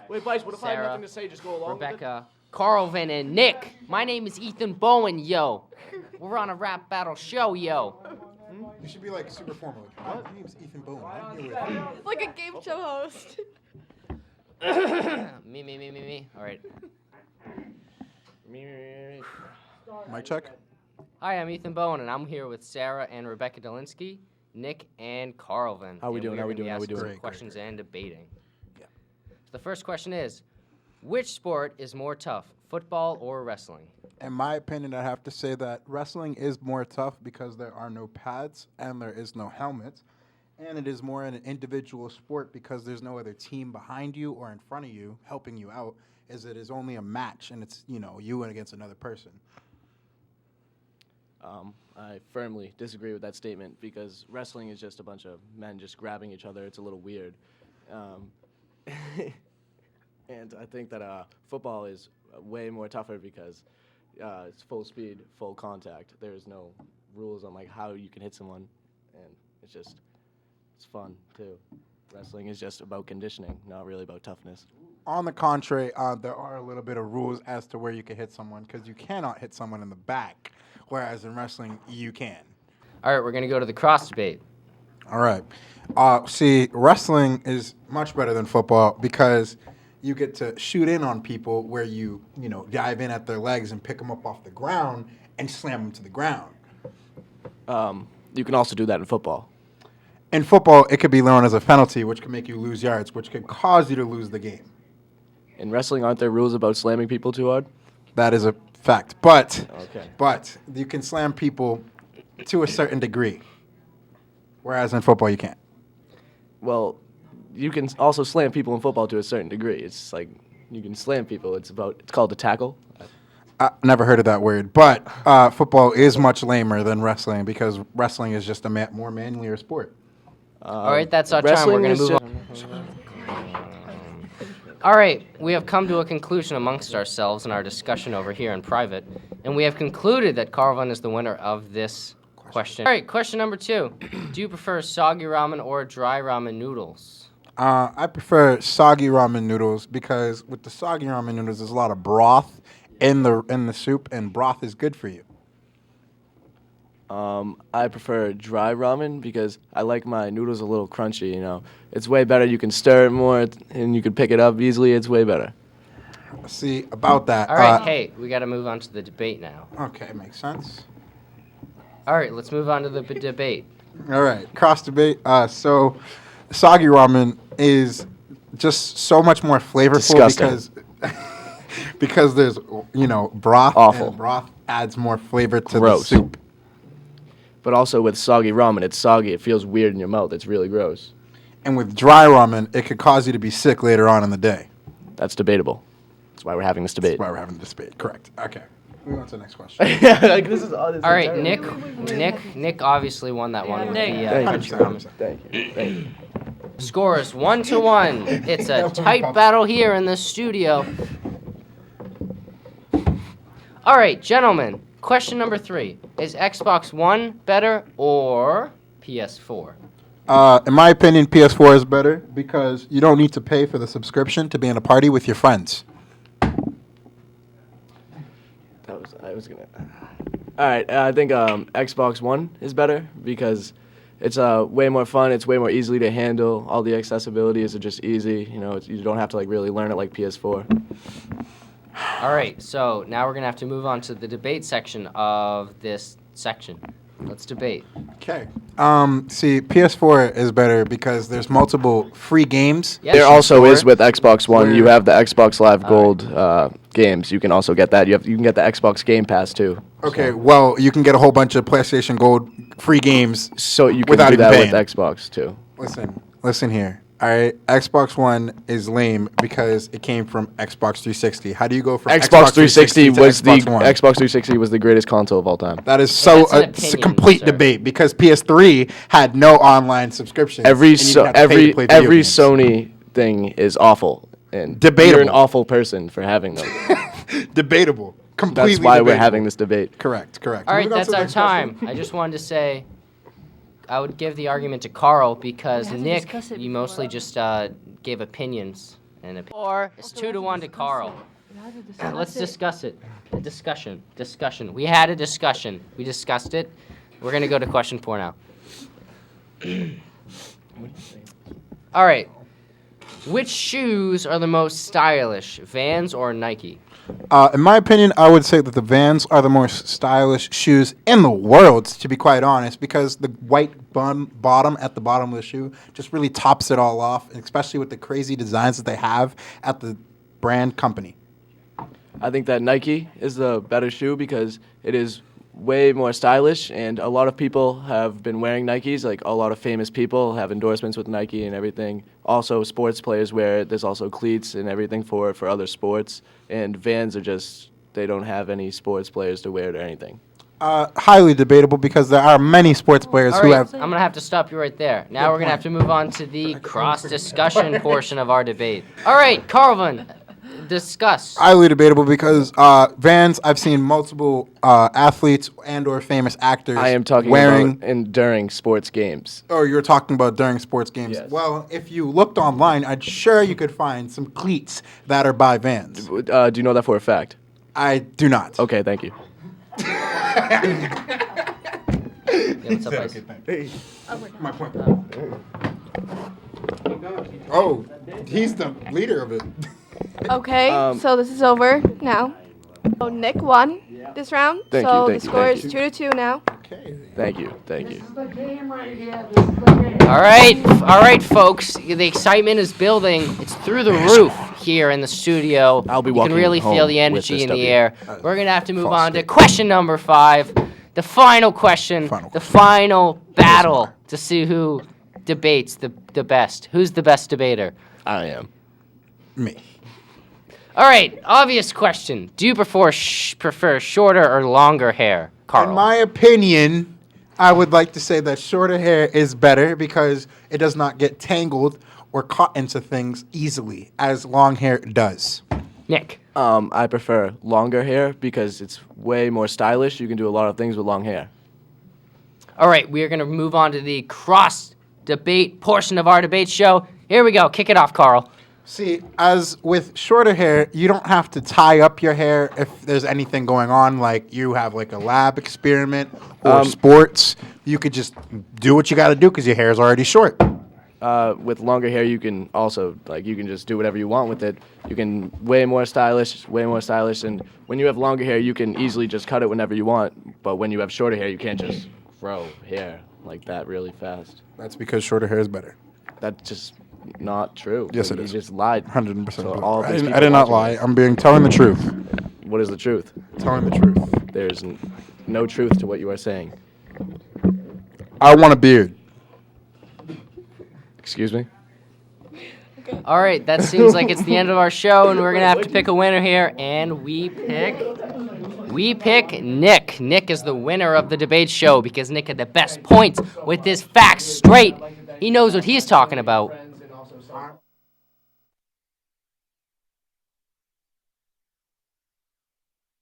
Wait, Bryce, what if I have Sarah, nothing to say? Just go along with Rebecca, Carlvin, and Nick. My name is Ethan Bowen, yo. We're on a rap battle show, yo. You should be like super formal. What? My name's Ethan Bowen. I'm here with Like a game show host. Me. All right. Mic check. Hi, I'm Ethan Bowen, and I'm here with Sarah and Rebecca Dolinsky, Nick and Carlvin. How we doing? Some questions and debating. Yeah. So the first question is, which sport is more tough, football or wrestling? In my opinion, I have to say that wrestling is more tough because there are no pads and there is no helmets. And it is more an individual sport because there's no other team behind you or in front of you helping you out, as it is only a match and it's, you against another person. I firmly disagree with that statement because wrestling is just a bunch of men just grabbing each other. It's a little weird. And I think that football is way more tougher because it's full speed, full contact. There's no rules on like how you can hit someone, and it's fun too. Wrestling is just about conditioning, not really about toughness. On the contrary, there are a little bit of rules as to where you can hit someone because you cannot hit someone in the back, whereas in wrestling, you can. All right, we're going to go to the cross debate. All right. See, wrestling is much better than football because you get to shoot in on people where you dive in at their legs and pick them up off the ground and slam them to the ground. You can also do that in football. In football, it could be known as a penalty, which could make you lose yards, which could cause you to lose the game. In wrestling, aren't there rules about slamming people too hard? That is a fact. But Okay. but you can slam people to a certain degree, whereas in football, you can't. Well, you can also slam people in football to a certain degree. It's like you can slam people. It's called a tackle. I never heard of that word, but football is much lamer than wrestling because wrestling is just a more manlier sport. All right, that's our time. We're going to move on. All right, we have come to a conclusion amongst ourselves in our discussion over here in private, and we have concluded that Carlvin is the winner of this question. All right, question number 2. Do you prefer soggy ramen or dry ramen noodles? I prefer soggy ramen noodles because with the soggy ramen noodles, there's a lot of broth in the soup, and broth is good for you. I prefer dry ramen because I like my noodles a little crunchy, It's way better. You can stir it more, and you can pick it up easily. It's way better. See, about that. All right, hey, we got to move on to the debate now. Okay, makes sense. All right, let's move on to the debate. All right, cross debate. So, soggy ramen is just so much more flavorful Disgusting. because there's broth. Awful. And broth adds more flavor to Gross. the soup. But also with soggy ramen, it's soggy. It feels weird in your mouth. It's really gross. And with dry ramen, it could cause you to be sick later on in the day. That's debatable. That's why we're having this debate. That's why we're having this debate. Correct. Okay. Move on to the next question. All right, Nick obviously won that one with the country ramen. Thank you. Score is 1-1. It's a tight battle here in the studio. All right, gentlemen. Question number 3. Is Xbox One better or PS4? In my opinion, PS4 is better because you don't need to pay for the subscription to be in a party with your friends. I was gonna. All right, I think Xbox One is better because it's way more fun. It's way more easily to handle. All the accessibilities are just easy. You don't have to really learn it like PS4. All right, so now we're going to have to move on to the debate section of this section. Let's debate. Okay. See, PS4 is better because there's multiple free games. Yes, There also PS4 is with Xbox One. where- You have the Xbox Live Gold games. You can also get that. You can get the Xbox Game Pass too. Okay, well, you can get a whole bunch of PlayStation Gold free games. So you can Without do even that paying. with Xbox too. Listen here. All right, Xbox One is lame because it came from Xbox 360. How do you go from Xbox 360 to was Xbox One? Xbox 360 was the greatest console of all time. That is That's an it's a opinion, complete sir. debate because PS3 had no online subscription. Every Sony thing is awful, and Debatable. you're an awful person for having them. debatable. Completely That's why we're debatable. having this debate. Correct. All right, Moving on that's to the our next question. time. I just wanted to say I would give the argument to Carl because We have to Nick, discuss it you before. mostly just gave opinions. Or it's 2-1 to Carl. Let's discuss it. Discussion. We had a discussion. We discussed it. We're going to go to question 4 now. All right. Which shoes are the most stylish, Vans or Nike? In my opinion, I would say that the Vans are the most stylish shoes in the world, to be quite honest, because the white bottom at the bottom of the shoe just really tops it all off, especially with the crazy designs that they have at the brand company. I think that Nike is the better shoe because it is way more stylish, and a lot of people have been wearing Nikes. Like, a lot of famous people have endorsements with Nike and everything. Also, sports players wear it. There's also cleats and everything for other sports. And Vans are just, they don't have any sports players to wear it or anything. Highly debatable because there are many sports players All who right, have... I'm going to have to stop you right there. Now we're going to have to move on to the cross-discussion portion of our debate. All right, Carlvin, discuss. Highly debatable because Vans, I've seen multiple athletes and or famous actors I am talking wearing... about during sports games. Oh, you're talking about during sports games. Yes. Well, if you looked online, I'm sure you could find some cleats that are by Vans. Do you know that for a fact? I do not. Okay, thank you. Yeah, what's up, guys? My point. Oh, he's the leader of it. Okay, so this is over now. So Nick won this round. Thank so you, the thank you, score thank is you. 2-2 now. Okay. Thank you. All right, folks. The excitement is building. It's through the roof here in the studio. I'll be You walking can really home feel the with energy this in the W. air. We're going to have to move false on to statement. question number 5. The final question. The final battle to see who debates the best. Who's the best debater? I am. Me. All right, obvious question. Do you prefer shorter or longer hair, Carl? In my opinion, I would like to say that shorter hair is better because it does not get tangled or caught into things easily as long hair does. Nick. I prefer longer hair because it's way more stylish. You can do a lot of things with long hair. All right, we are going to move on to the cross-debate portion of our debate show. Here we go. Kick it off, Carl. See, as with shorter hair, you don't have to tie up your hair if there's anything going on, like you have like a lab experiment or sports. You could just do what you got to do because your hair is already short. With longer hair, you can also, you can just do whatever you want with it. You can way more stylish. And when you have longer hair, you can easily just cut it whenever you want. But when you have shorter hair, you can't just grow hair like that really fast. That's because shorter hair is better. That's just not true. Yes, it You is. just lied. 100%. So all I these did people not watching lie. this- I'm telling the truth. What is the truth? Telling the truth. There's no truth to what you are saying. I want a beard. Excuse me? All right, that seems like it's the end of our show, and we're going to have to pick a winner here, and we pick Nick. Nick is the winner of the debate show because Nick had the best points with his facts straight. He knows what he's talking about.